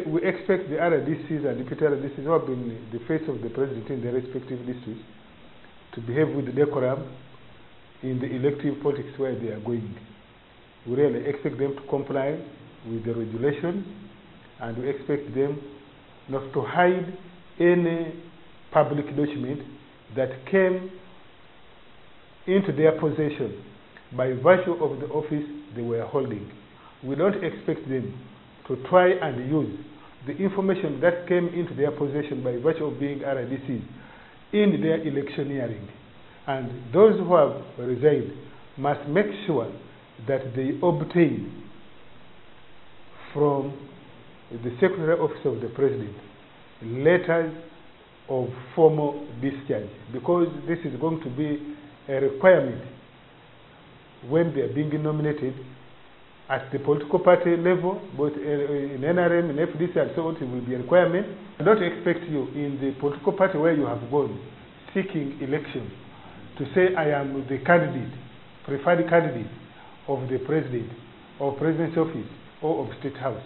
We expect the RDCs and deputy RDCs who have been the face of the president in their respective districts to behave with decorum in the elective politics where they are going. We really expect them to comply with the regulation, and we expect them not to hide any public document that came into their possession by virtue of the office they were holding. We don't expect them to try and use the information that came into their possession by virtue of being RDCs in their electioneering. And those who have resigned must make sure that they obtain from the Secretary Office of the President letters of formal discharge, because this is going to be a requirement when they are being nominated at the political party level, both in NRM and FDC and so on. It will be a requirement. I don't expect you in the political party where you have gone seeking election to say, I am the candidate, preferred candidate of the president, or president's office, or of State House.